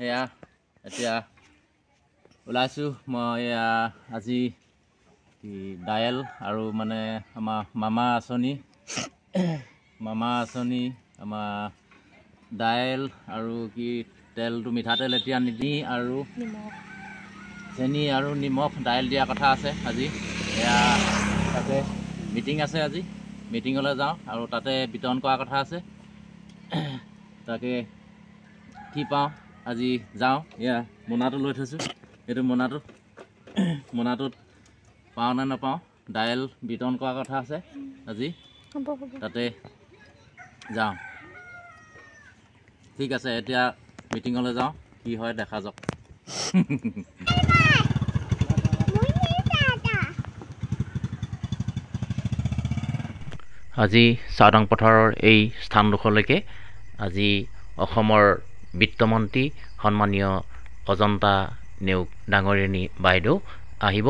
এয়া এতিয়া ওলাইছোঁ মই আজি ডায়েল আৰু মানে আমাৰ মামা আঁচনি আমাৰ ডায়েল আৰু কি তেলটো মিঠাতেল এতিয়া নিদি আৰু চেনি আৰু নিমখ ডায়েল দিয়া কথা আছে আজি। এয়া তাতে মিটিং আছে আজি, মিটিঙলৈ যাওঁ আৰু তাতে বিতৰণ কৰা কথা আছে। তাকে কি পাওঁ আজি যাওঁ। এয়া মোনাটো লৈ থৈছোঁ, এইটো মোনাটোত পাওঁ নে নাপাওঁ ডায়েল বিতৰণ কৰা কথা আছে আজি, তাতে যাওঁ। ঠিক আছে, এতিয়া মিটিঙলৈ যাওঁ, কি হয় দেখা যাওক। আজি চাওদাং পথাৰৰ এই স্থানডোখৰলৈকে আজি অসমৰ বিত্তমন্ত্ৰী সন্মানীয় অজন্তা নেওগ ডাঙৰীয়ানী বাইদেউ আহিব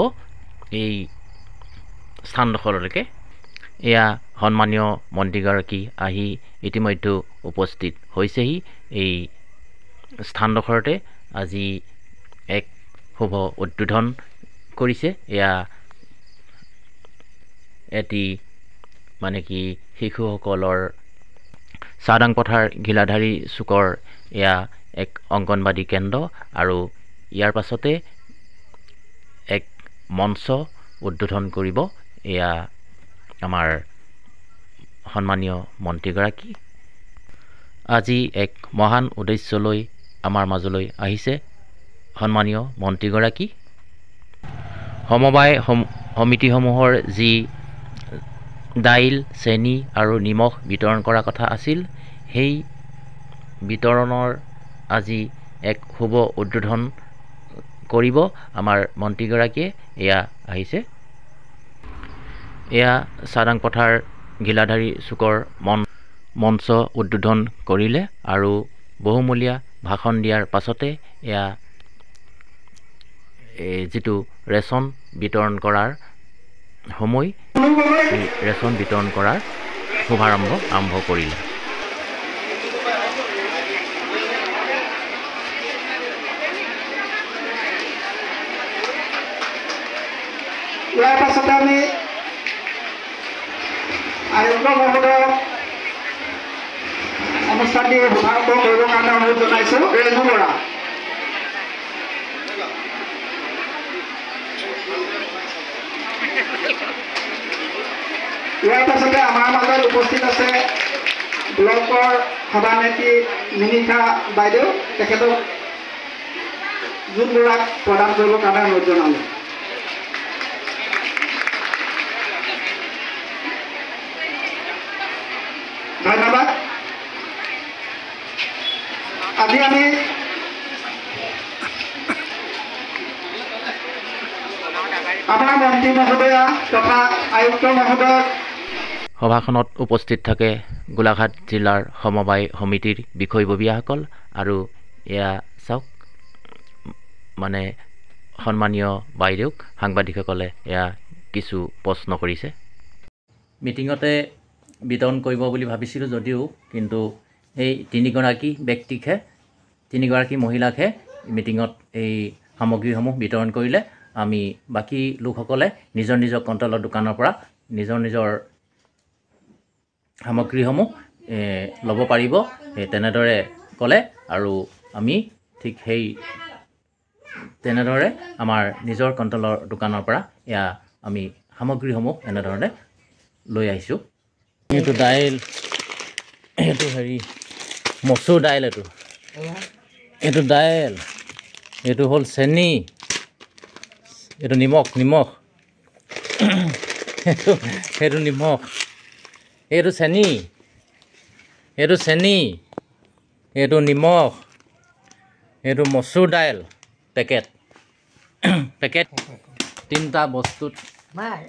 এই স্থানডোখৰলৈকে। এয়া সন্মানীয় মন্ত্ৰীগৰাকী আহি ইতিমধ্যে উপস্থিত হৈছেহি এই স্থানডোখৰতে। আজি এক শুভ উদ্বোধন কৰিছে। এয়া এটি মানে কি শিশুসকলৰ চাওদাং পথাৰ ঘিলাধাৰী চুকৰ এয়া এক অংগনবাদী কেন্দ্ৰ আৰু ইয়াৰ পাছতে এক মঞ্চ উদ্বোধন কৰিব এয়া আমাৰ সন্মানীয় মন্ত্ৰীগৰাকী। আজি এক মহান উদ্দেশ্যলৈ আমাৰ মাজলৈ আহিছে সন্মানীয় মন্ত্ৰীগৰাকী। সমবায় সমিতিসমূহৰ যি দাইল, চেনি আৰু নিমখ বিতৰণ কৰা কথা আছিল, সেই বিতৰণৰ আজি এক শুভ উদ্বোধন কৰিব আমাৰ মন্ত্ৰীগৰাকীয়ে। এয়া আহিছে, এয়া চাওদাং পথাৰ ঘিলাধাৰী চুকৰ মঞ্চ উদ্বোধন কৰিলে আৰু বহুমূলীয়া ভাষণ দিয়াৰ পাছতে এয়া যিটো ৰেচন বিতৰণ কৰাৰ সময়, এই ৰেচন বিতৰণ কৰাৰ শুভাৰম্ভ আৰম্ভ কৰিলে। ইয়াৰ পাছতে আমি আয়ুক্ত মহোদয়ক অনুষ্ঠানটি শুভাৰম্ভ কৰিবৰ কাৰণে অনুৰোধ জনাইছোঁ। ৰেণু বৰা। ইয়াৰ পাছতে আমাৰ মাজত উপস্থিত আছে ব্লকৰ সভানেত্ৰী মিনিষা বাইদেউ, তেখেতক জোন বৰাক প্ৰদান কৰিবৰ কাৰণে অনুৰোধ জনালোঁ। ধন্যবাদ। আজি আমি আমাৰ মন্ত্ৰী মহোদয়া তথা আয়ুক্ত মহোদয় সভাখনত উপস্থিত থাকে গোলাঘাট জিলাৰ সমবায় সমিতিৰ বিষয়ববীয়াসকল আৰু এয়া চাওক মানে সন্মানীয় বাইদেউক সাংবাদিকসকলে এয়া কিছু প্ৰশ্ন কৰিছে। মিটিঙতে বিতৰণ কৰিব বুলি ভাবিছিলোঁ যদিও কিন্তু এই তিনিগৰাকী মহিলাকহে মিটিঙত এই সামগ্ৰীসমূহ বিতৰণ কৰিলে। আমি বাকী লোকসকলে নিজৰ নিজৰ কণ্ট্ৰলৰ দোকানৰ পৰা নিজৰ সামগ্ৰীসমূহ ল'ব পাৰিব, তেনেদৰে ক'লে আৰু আমি ঠিক সেই তেনেদৰে আমাৰ নিজৰ কণ্ট্ৰলৰ দোকানৰ পৰা এয়া আমি সামগ্ৰীসমূহ এনেধৰণে লৈ আহিছোঁ। এইটো দাইল, এইটো মচুৰ দাইল, এইটো দাইল, এইটো হ'ল চেনি, এইটো নিমখ সেইটো নিমখ, এইটো চেনি, এইটো নিমখ, এইটো মচুৰ দাইল পেকেট তিনিটা বস্তুত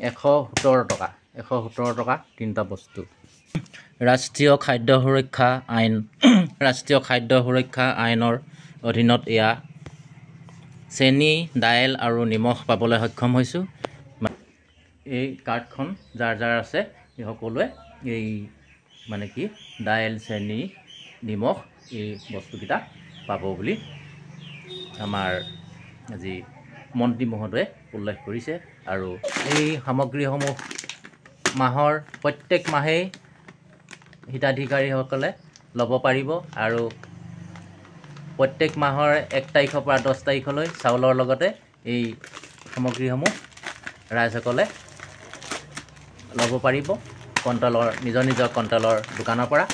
117 টকা তিনিটা বস্তু। ৰাষ্ট্ৰীয় খাদ্য সুৰক্ষা আইনৰ অধীনত এয়া চেনি, দাইল আৰু নিমখ পাবলৈ সক্ষম হৈছোঁ। এই কাৰ্ডখন যাৰ আছে সেই সকলোৱে এই দাইল, চেনি, নিমখ এই বস্তুকেইটা পাব বুলি আমাৰ আজি মন্ত্ৰী মহোদয়ে উল্লেখ কৰিছে। আৰু এই সামগ্ৰীসমূহ মাহৰ প্ৰত্যেক মাহেই হিতাধিকাৰীসকলে ল'ব পাৰিব আৰু প্ৰত্যেক মাহৰ 1 তাৰিখৰ পৰা 10 তাৰিখলৈ চাউলৰ লগতে এই সামগ্ৰীসমূহ ৰাইজসকলে ল'ব পাৰিব কণ্ট্ৰলৰ নিজৰ নিজৰ কণ্ট্ৰলৰ দোকানৰ পৰা।